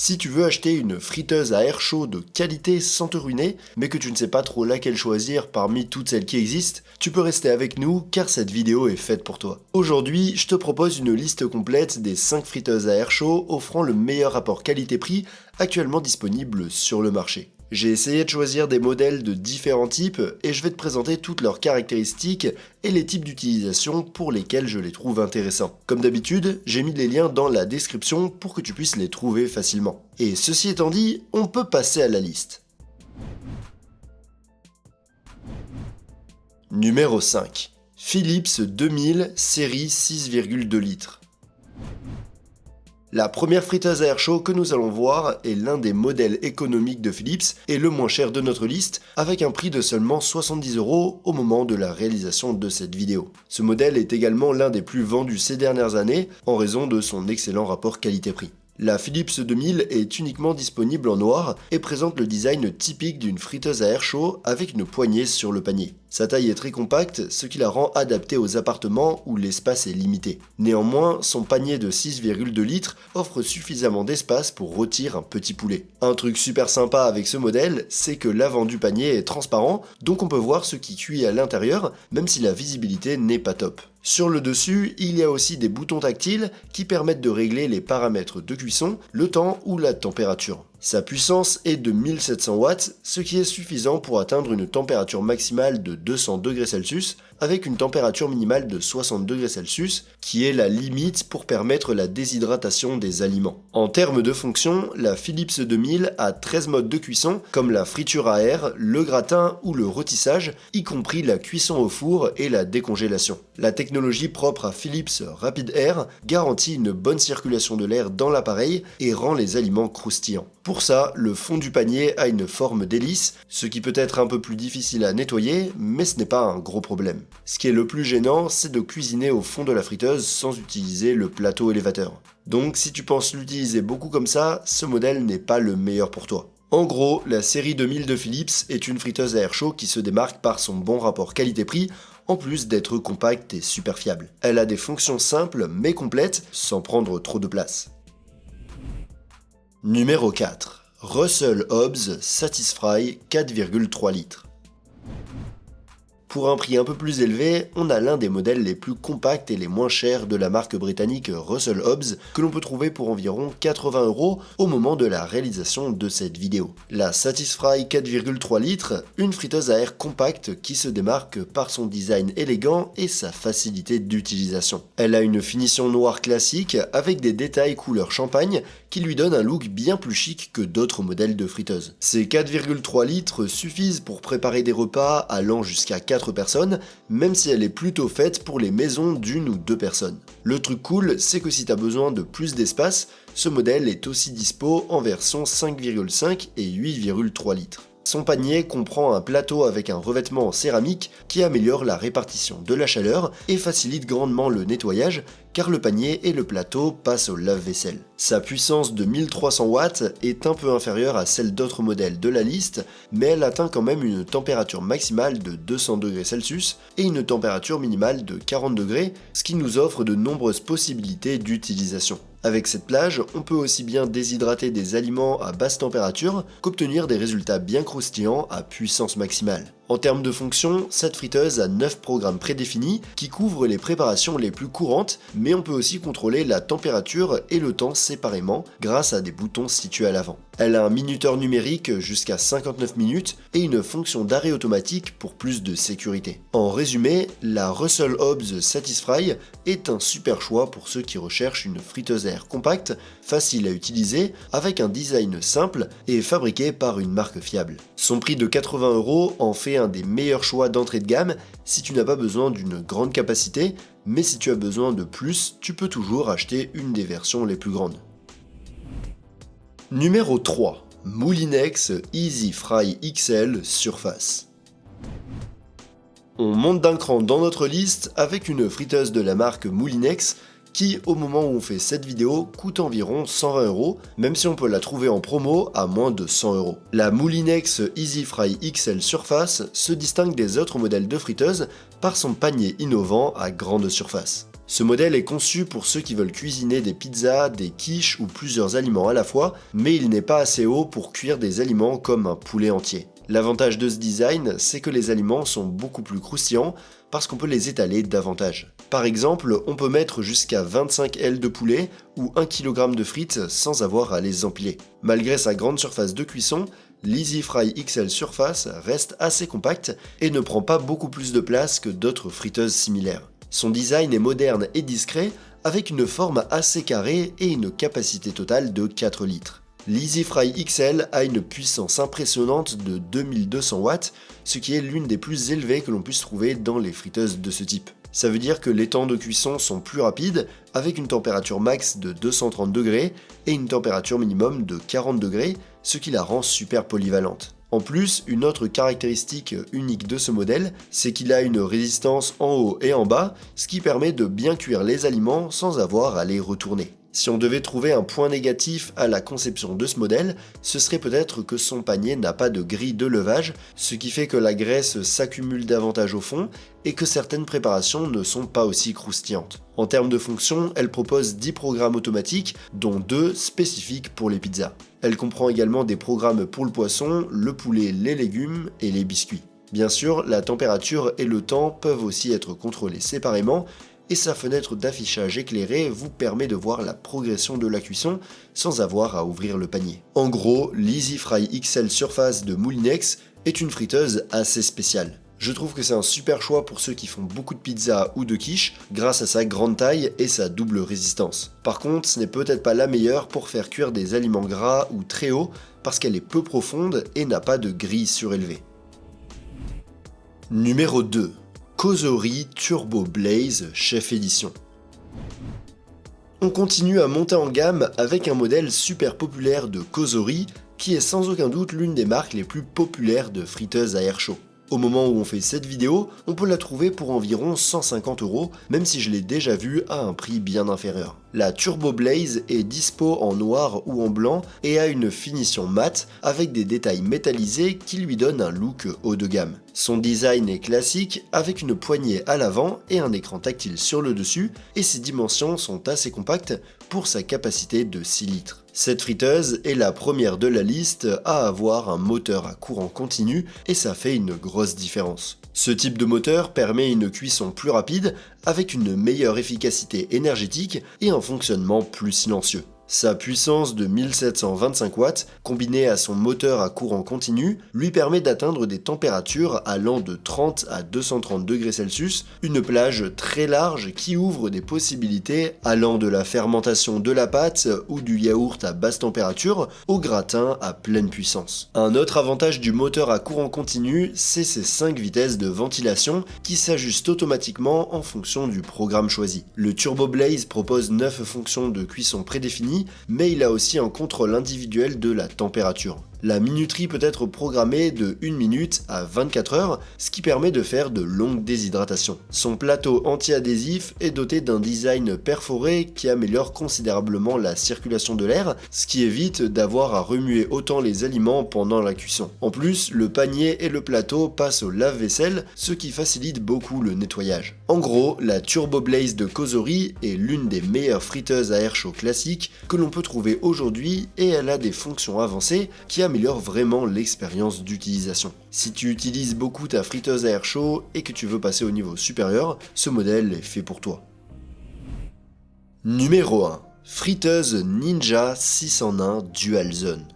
Si tu veux acheter une friteuse à air chaud de qualité sans te ruiner, mais que tu ne sais pas trop laquelle choisir parmi toutes celles qui existent, tu peux rester avec nous car cette vidéo est faite pour toi. Aujourd'hui, je te propose une liste complète des 5 friteuses à air chaud offrant le meilleur rapport qualité-prix actuellement disponible sur le marché. J'ai essayé de choisir des modèles de différents types et je vais te présenter toutes leurs caractéristiques et les types d'utilisation pour lesquels je les trouve intéressants. Comme d'habitude, j'ai mis les liens dans la description pour que tu puisses les trouver facilement. Et ceci étant dit, on peut passer à la liste. Numéro 5. Philips 2000 série 6,2 litres. La première friteuse à air chaud que nous allons voir est l'un des modèles économiques de Philips et le moins cher de notre liste, avec un prix de seulement 70 € au moment de la réalisation de cette vidéo. Ce modèle est également l'un des plus vendus ces dernières années en raison de son excellent rapport qualité-prix. La Philips 2000 est uniquement disponible en noir et présente le design typique d'une friteuse à air chaud avec une poignée sur le panier. Sa taille est très compacte, ce qui la rend adaptée aux appartements où l'espace est limité. Néanmoins, son panier de 6,2 litres offre suffisamment d'espace pour rôtir un petit poulet. Un truc super sympa avec ce modèle, c'est que l'avant du panier est transparent, donc on peut voir ce qui cuit à l'intérieur, même si la visibilité n'est pas top. Sur le dessus, il y a aussi des boutons tactiles qui permettent de régler les paramètres de cuisson, le temps ou la température. Sa puissance est de 1700 watts, ce qui est suffisant pour atteindre une température maximale de 200 °C avec une température minimale de 60 °C, qui est la limite pour permettre la déshydratation des aliments. En termes de fonction, la Philips 2000 a 13 modes de cuisson, comme la friture à air, le gratin ou le rôtissage, y compris la cuisson au four et la décongélation. La technologie propre à Philips Rapid Air garantit une bonne circulation de l'air dans l'appareil et rend les aliments croustillants. Pour ça, le fond du panier a une forme d'hélice, ce qui peut être un peu plus difficile à nettoyer, mais ce n'est pas un gros problème. Ce qui est le plus gênant, c'est de cuisiner au fond de la friteuse sans utiliser le plateau élévateur. Donc si tu penses l'utiliser beaucoup comme ça, ce modèle n'est pas le meilleur pour toi. En gros, la série 2000 de Philips est une friteuse à air chaud qui se démarque par son bon rapport qualité-prix, en plus d'être compacte et super fiable. Elle a des fonctions simples mais complètes, sans prendre trop de place. Numéro 4. Russell Hobbs Satisfry 4,3 litres. Pour un prix un peu plus élevé, on a l'un des modèles les plus compacts et les moins chers de la marque britannique Russell Hobbs que l'on peut trouver pour environ 80 € au moment de la réalisation de cette vidéo. La Satisfry 4,3 litres, une friteuse à air compacte qui se démarque par son design élégant et sa facilité d'utilisation. Elle a une finition noire classique avec des détails couleur champagne qui lui donnent un look bien plus chic que d'autres modèles de friteuses. Ces 4,3 litres suffisent pour préparer des repas allant jusqu'à 4 personnes, même si elle est plutôt faite pour les maisons d'une ou deux personnes. Le truc cool, c'est que si tu as besoin de plus d'espace, ce modèle est aussi dispo en version 5,5 et 8,3 litres. Son panier comprend un plateau avec un revêtement en céramique qui améliore la répartition de la chaleur et facilite grandement le nettoyage car le panier et le plateau passent au lave-vaisselle. Sa puissance de 1300 watts est un peu inférieure à celle d'autres modèles de la liste, mais elle atteint quand même une température maximale de 200 °C et une température minimale de 40 degrés, ce qui nous offre de nombreuses possibilités d'utilisation. Avec cette plage, on peut aussi bien déshydrater des aliments à basse température qu'obtenir des résultats bien croustillants à puissance maximale. En termes de fonction, cette friteuse a 9 programmes prédéfinis qui couvrent les préparations les plus courantes, mais on peut aussi contrôler la température et le temps séparément grâce à des boutons situés à l'avant. Elle a un minuteur numérique jusqu'à 59 minutes et une fonction d'arrêt automatique pour plus de sécurité. En résumé, la Russell Hobbs Satisfry est un super choix pour ceux qui recherchent une friteuse à air compacte, facile à utiliser, avec un design simple et fabriquée par une marque fiable. Son prix de 80 € en fait un des meilleurs choix d'entrée de gamme si tu n'as pas besoin d'une grande capacité, mais si tu as besoin de plus, tu peux toujours acheter une des versions les plus grandes. Numéro 3. Moulinex Easy Fry XL Surface. On monte d'un cran dans notre liste avec une friteuse de la marque Moulinex qui, au moment où on fait cette vidéo, coûte environ 120 €, même si on peut la trouver en promo à moins de 100 €. La Moulinex Easy Fry XL Surface se distingue des autres modèles de friteuses par son panier innovant à grande surface. Ce modèle est conçu pour ceux qui veulent cuisiner des pizzas, des quiches ou plusieurs aliments à la fois, mais il n'est pas assez haut pour cuire des aliments comme un poulet entier. L'avantage de ce design, c'est que les aliments sont beaucoup plus croustillants parce qu'on peut les étaler davantage. Par exemple, on peut mettre jusqu'à 25 ailes de poulet ou 1 kg de frites sans avoir à les empiler. Malgré sa grande surface de cuisson, l'Easy Fry XL Surface reste assez compacte et ne prend pas beaucoup plus de place que d'autres friteuses similaires. Son design est moderne et discret, avec une forme assez carrée et une capacité totale de 4 litres. L'Easy Fry XL a une puissance impressionnante de 2200 watts, ce qui est l'une des plus élevées que l'on puisse trouver dans les friteuses de ce type. Ça veut dire que les temps de cuisson sont plus rapides, avec une température max de 230 degrés et une température minimum de 40 degrés, ce qui la rend super polyvalente. En plus, une autre caractéristique unique de ce modèle, c'est qu'il a une résistance en haut et en bas, ce qui permet de bien cuire les aliments sans avoir à les retourner. Si on devait trouver un point négatif à la conception de ce modèle, ce serait peut-être que son panier n'a pas de grille de levage, ce qui fait que la graisse s'accumule davantage au fond et que certaines préparations ne sont pas aussi croustillantes. En termes de fonction, elle propose 10 programmes automatiques, dont 2 spécifiques pour les pizzas. Elle comprend également des programmes pour le poisson, le poulet, les légumes et les biscuits. Bien sûr, la température et le temps peuvent aussi être contrôlés séparément, et sa fenêtre d'affichage éclairée vous permet de voir la progression de la cuisson sans avoir à ouvrir le panier. En gros, l'Easy Fry XL Surface de Moulinex est une friteuse assez spéciale. Je trouve que c'est un super choix pour ceux qui font beaucoup de pizza ou de quiche grâce à sa grande taille et sa double résistance. Par contre, ce n'est peut-être pas la meilleure pour faire cuire des aliments gras ou très hauts parce qu'elle est peu profonde et n'a pas de grille surélevée. Numéro 2. Cosori Turbo Blaze Chef Edition. On continue à monter en gamme avec un modèle super populaire de Cosori qui est sans aucun doute l'une des marques les plus populaires de friteuses à air chaud. Au moment où on fait cette vidéo, on peut la trouver pour environ 150 €, même si je l'ai déjà vue à un prix bien inférieur. La Turbo Blaze est dispo en noir ou en blanc et a une finition mate avec des détails métallisés qui lui donnent un look haut de gamme. Son design est classique avec une poignée à l'avant et un écran tactile sur le dessus et ses dimensions sont assez compactes pour sa capacité de 6 litres. Cette friteuse est la première de la liste à avoir un moteur à courant continu et ça fait une grosse différence. Ce type de moteur permet une cuisson plus rapide avec une meilleure efficacité énergétique et un fonctionnement plus silencieux. Sa puissance de 1725 watts, combinée à son moteur à courant continu, lui permet d'atteindre des températures allant de 30 à 230 degrés Celsius, une plage très large qui ouvre des possibilités allant de la fermentation de la pâte ou du yaourt à basse température au gratin à pleine puissance. Un autre avantage du moteur à courant continu, c'est ses 5 vitesses de ventilation qui s'ajustent automatiquement en fonction du programme choisi. Le Turbo Blaze propose 9 fonctions de cuisson prédéfinies, mais il a aussi un contrôle individuel de la température. La minuterie peut être programmée de 1 minute à 24 heures, ce qui permet de faire de longues déshydratations. Son plateau anti-adhésif est doté d'un design perforé qui améliore considérablement la circulation de l'air, ce qui évite d'avoir à remuer autant les aliments pendant la cuisson. En plus, le panier et le plateau passent au lave-vaisselle, ce qui facilite beaucoup le nettoyage. En gros, la Turbo Blaze de Cosori est l'une des meilleures friteuses à air chaud classiques que l'on peut trouver aujourd'hui et elle a des fonctions avancées qui améliore vraiment l'expérience d'utilisation. Si tu utilises beaucoup ta friteuse à air chaud et que tu veux passer au niveau supérieur, ce modèle est fait pour toi. Numéro 1. Friteuse Ninja 6 en 1 Dual Zone.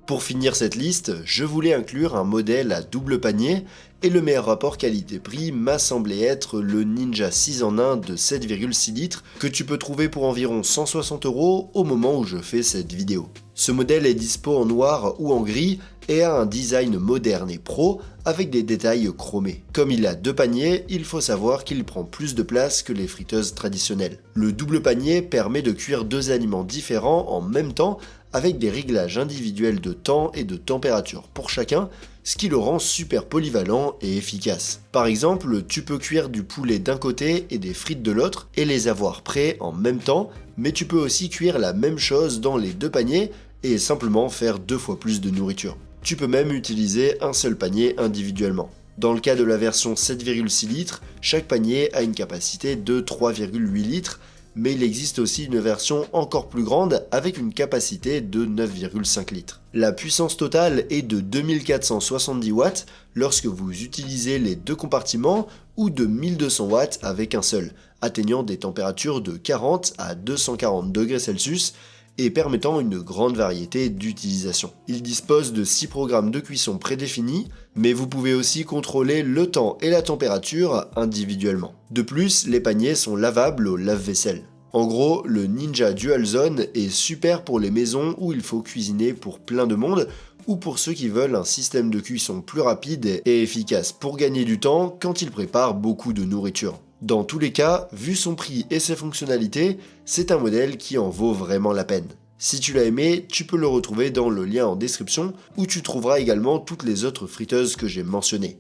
Pour finir cette liste, je voulais inclure un modèle à double panier et le meilleur rapport qualité-prix m'a semblé être le Ninja 6 en 1 de 7,6 litres que tu peux trouver pour environ 160 € au moment où je fais cette vidéo. Ce modèle est dispo en noir ou en gris et a un design moderne et pro avec des détails chromés. Comme il a 2 paniers, il faut savoir qu'il prend plus de place que les friteuses traditionnelles. Le double panier permet de cuire 2 aliments différents en même temps avec des réglages individuels de temps et de température pour chacun, ce qui le rend super polyvalent et efficace. Par exemple, tu peux cuire du poulet d'un côté et des frites de l'autre et les avoir prêts en même temps, mais tu peux aussi cuire la même chose dans les 2 paniers et simplement faire 2 fois plus de nourriture. Tu peux même utiliser un seul panier individuellement. Dans le cas de la version 7,6 litres, chaque panier a une capacité de 3,8 litres, mais il existe aussi une version encore plus grande avec une capacité de 9,5 litres. La puissance totale est de 2470 watts lorsque vous utilisez les deux compartiments ou de 1200 watts avec un seul, atteignant des températures de 40 à 240 degrés Celsius et permettant une grande variété d'utilisation. Il dispose de 6 programmes de cuisson prédéfinis, mais vous pouvez aussi contrôler le temps et la température individuellement. De plus, les paniers sont lavables au lave-vaisselle. En gros, le Ninja Dual Zone est super pour les maisons où il faut cuisiner pour plein de monde ou pour ceux qui veulent un système de cuisson plus rapide et efficace pour gagner du temps quand ils préparent beaucoup de nourriture. Dans tous les cas, vu son prix et ses fonctionnalités, c'est un modèle qui en vaut vraiment la peine. Si tu l'as aimé, tu peux le retrouver dans le lien en description où tu trouveras également toutes les autres friteuses que j'ai mentionnées.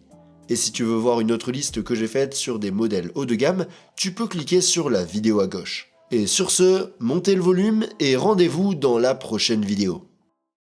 Et si tu veux voir une autre liste que j'ai faite sur des modèles haut de gamme, tu peux cliquer sur la vidéo à gauche. Et sur ce, montez le volume et rendez-vous dans la prochaine vidéo.